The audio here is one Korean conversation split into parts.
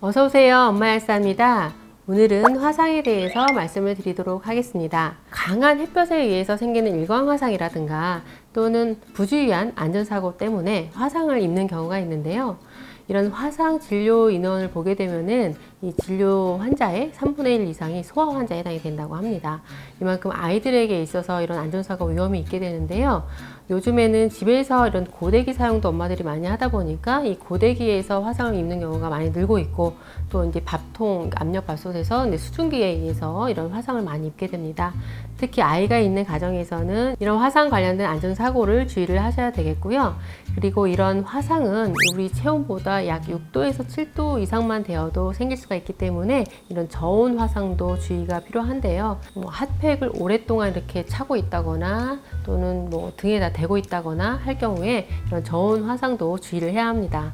어서 오세요. 엄마 열사입니다. 오늘은 화상에 대해서 말씀을 드리도록 하겠습니다. 강한 햇볕에 의해서 생기는 일광화상이라든가 또는 부주의한 안전사고 때문에 화상을 입는 경우가 있는데요. 이런 화상 진료 인원을 보게 되면은 이 진료 환자의 3분의 1 이상이 소아 환자에 해당이 된다고 합니다. 이만큼 아이들에게 있어서 이런 안전사고 위험이 있게 되는데요. 요즘에는 집에서 이런 고데기 사용도 엄마들이 많이 하다 보니까 이 고데기에서 화상을 입는 경우가 많이 늘고 있고, 또 이제 밥통, 압력밥솥에서 수증기에 의해서 이런 화상을 많이 입게 됩니다. 특히 아이가 있는 가정에서는 이런 화상 관련된 안전사고를 주의를 하셔야 되겠고요. 그리고 이런 화상은 우리 체온보다 약 6도에서 7도 이상만 되어도 생길 수가 있기 때문에 이런 저온 화상도 주의가 필요한데요. 핫팩을 오랫동안 이렇게 차고 있다거나 또는 등에다 대고 있다거나 할 경우에 이런 저온 화상도 주의를 해야 합니다.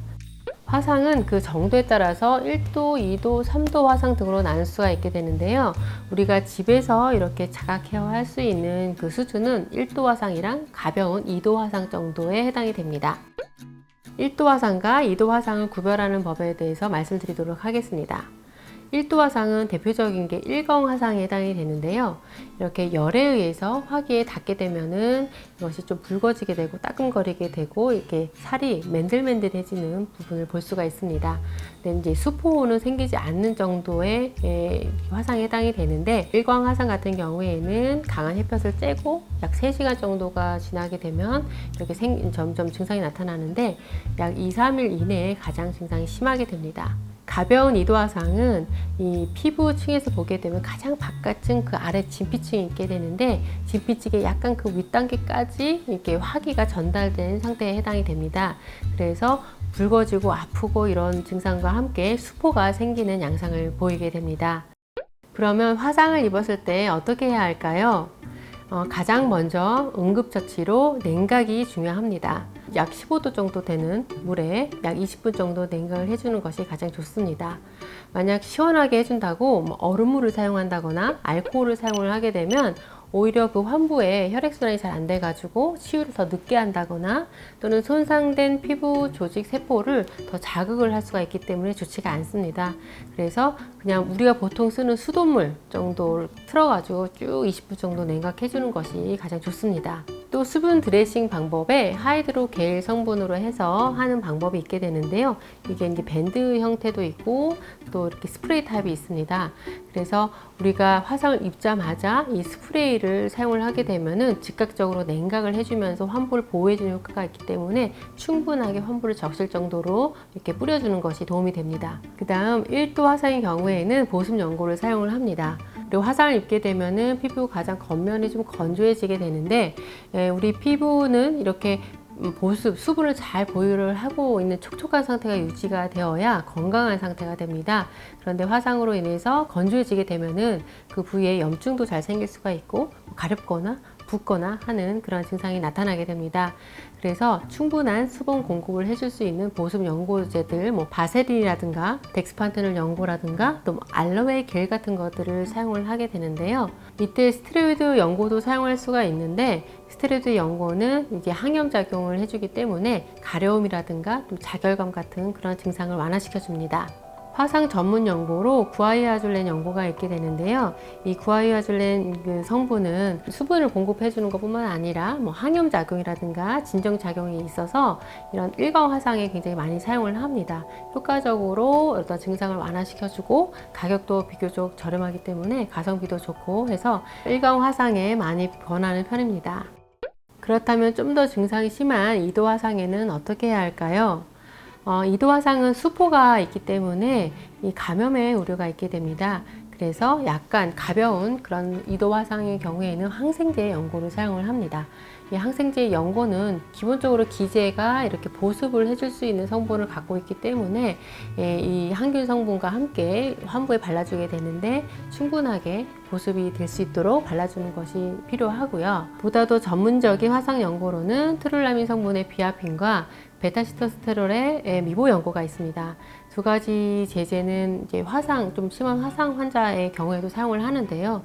화상은 그 정도에 따라서 1도, 2도, 3도 화상 등으로 나눌 수가 있게 되는데요. 우리가 집에서 이렇게 자가 케어할 수 있는 그 수준은 1도 화상이랑 가벼운 2도 화상 정도에 해당이 됩니다. 1도 화상과 2도 화상을 구별하는 법에 대해서 말씀드리도록 하겠습니다. 1도 화상은 대표적인 게 일광 화상에 해당이 되는데요. 이렇게 열에 의해서 화기에 닿게 되면은 이것이 좀 붉어지게 되고 따끔거리게 되고 이렇게 살이 맨들맨들해지는 부분을 볼 수가 있습니다. 근데 이제 수포는 생기지 않는 정도의 화상에 해당이 되는데, 일광 화상 같은 경우에는 강한 햇볕을 쬐고 약 3시간 정도가 지나게 되면 이렇게 점점 증상이 나타나는데 약 2, 3일 이내에 가장 증상이 심하게 됩니다. 가벼운 2도 화상은 이 피부층에서 보게 되면 가장 바깥층 그 아래 진피층이 있게 되는데, 진피층의 약간 그 윗단계까지 이렇게 화기가 전달된 상태에 해당이 됩니다. 그래서 붉어지고 아프고 이런 증상과 함께 수포가 생기는 양상을 보이게 됩니다. 그러면 화상을 입었을 때 어떻게 해야 할까요? 가장 먼저 응급처치로 냉각이 중요합니다. 약 15도 정도 되는 물에 약 20분 정도 냉각을 해주는 것이 가장 좋습니다. 만약 시원하게 해준다고 얼음물을 사용한다거나 알코올을 사용을 하게 되면 오히려 그 환부에 혈액순환이 잘 안 돼가지고 치유를 더 늦게 한다거나 또는 손상된 피부 조직 세포를 더 자극을 할 수가 있기 때문에 좋지가 않습니다. 그래서 그냥 우리가 보통 쓰는 수돗물 정도를 틀어가지고 쭉 20분 정도 냉각해 주는 것이 가장 좋습니다. 또 수분 드레싱 방법에 하이드로 게일 성분으로 해서 하는 방법이 있게 되는데요. 이게 이제 밴드 형태도 있고 또 이렇게 스프레이 타입이 있습니다. 그래서 우리가 화상을 입자마자 이 스프레이를 사용을 하게 되면은 즉각적으로 냉각을 해주면서 환부를 보호해주는 효과가 있기 때문에 충분하게 환부를 적실 정도로 이렇게 뿌려주는 것이 도움이 됩니다. 그 다음 1도 화상의 경우에는 보습 연고를 사용을 합니다. 그리고 화상을 입게 되면은 피부 가장 겉면이 좀 건조해지게 되는데, 우리 피부는 이렇게 보습, 수분을 잘 보유를 하고 있는 촉촉한 상태가 유지가 되어야 건강한 상태가 됩니다. 그런데 화상으로 인해서 건조해지게 되면은 그 부위에 염증도 잘 생길 수가 있고 가렵거나 붓거나 하는 그런 증상이 나타나게 됩니다. 그래서 충분한 수분 공급을 해줄 수 있는 보습 연고제들, 바세린이라든가 덱스판테놀 연고라든가 또 알로에 겔 같은 것들을 사용을 하게 되는데요. 이때 스테로이드 연고도 사용할 수가 있는데, 스테로이드 연고는 이제 항염 작용을 해주기 때문에 가려움이라든가 또 자결감 같은 그런 증상을 완화시켜 줍니다. 화상 전문 연고로 구아이아줄렌 연고가 있게 되는데요. 이 구아이아줄렌 그 성분은 수분을 공급해 주는 것뿐만 아니라 항염 작용이라든가 진정 작용이 있어서 이런 일광 화상에 굉장히 많이 사용을 합니다. 효과적으로 어떤 증상을 완화시켜 주고 가격도 비교적 저렴하기 때문에 가성비도 좋고 해서 일광 화상에 많이 권하는 편입니다. 그렇다면 좀 더 증상이 심한 2도 화상에는 어떻게 해야 할까요? 2도 화상은 수포가 있기 때문에 이 감염의 우려가 있게 됩니다. 그래서 약간 가벼운 그런 2도 화상의 경우에는 항생제 연고를 사용을 합니다. 이 항생제 연고는 기본적으로 기제가 이렇게 보습을 해줄 수 있는 성분을 갖고 있기 때문에 이 항균 성분과 함께 환부에 발라주게 되는데 충분하게 보습이 될 수 있도록 발라주는 것이 필요하고요. 보다도 전문적인 화상 연고로는 트룰라민 성분의 비아핀과 베타시토스테롤의 미보 연고가 있습니다. 두 가지 제제는 이제 좀 심한 화상 환자의 경우에도 사용을 하는데요.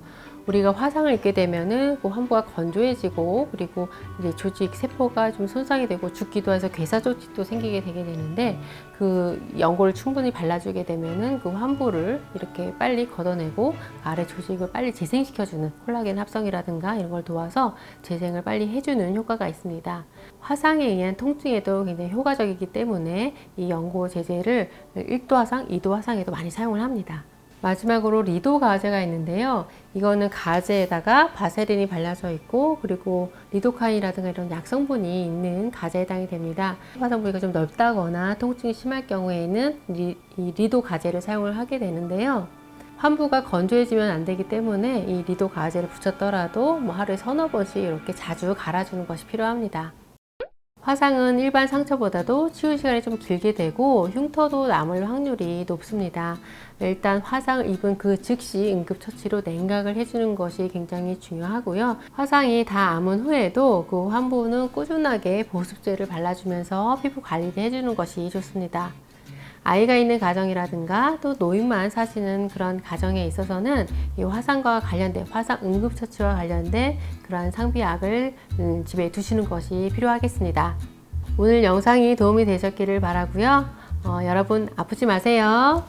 우리가 화상을 입게 되면은 그 환부가 건조해지고 그리고 이제 조직 세포가 좀 손상이 되고 죽기도 해서 괴사 조직도 생기게 되게 되는데 그 연고를 충분히 발라주게 되면은 그 환부를 이렇게 빨리 걷어내고 아래 조직을 빨리 재생시켜주는 콜라겐 합성이라든가 이런 걸 도와서 재생을 빨리 해주는 효과가 있습니다. 화상에 의한 통증에도 굉장히 효과적이기 때문에 이 연고 제제를 1도 화상, 2도 화상에도 많이 사용을 합니다. 마지막으로 리도 가제가 있는데요. 이거는 가제에다가 바세린이 발라져 있고 그리고 리도카인이라든가 이런 약성분이 있는 가제에 해당이 됩니다. 화상 부위가 좀 넓다거나 통증이 심할 경우에는 이 리도 가제를 사용을 하게 되는데요. 환부가 건조해지면 안 되기 때문에 이 리도 가제를 붙였더라도 뭐 하루에 서너 번씩 이렇게 자주 갈아주는 것이 필요합니다. 화상은 일반 상처보다도 치유 시간이 좀 길게 되고 흉터도 남을 확률이 높습니다. 일단 화상을 입은 그 즉시 응급처치로 냉각을 해주는 것이 굉장히 중요하고요. 화상이 다 아문 후에도 그 환부는 꾸준하게 보습제를 발라주면서 피부 관리를 해주는 것이 좋습니다. 아이가 있는 가정이라든가 또 노인만 사시는 그런 가정에 있어서는 이 화상과 관련된 화상 응급처치와 관련된 그러한 상비약을 집에 두시는 것이 필요하겠습니다. 오늘 영상이 도움이 되셨기를 바라고요. 여러분 아프지 마세요.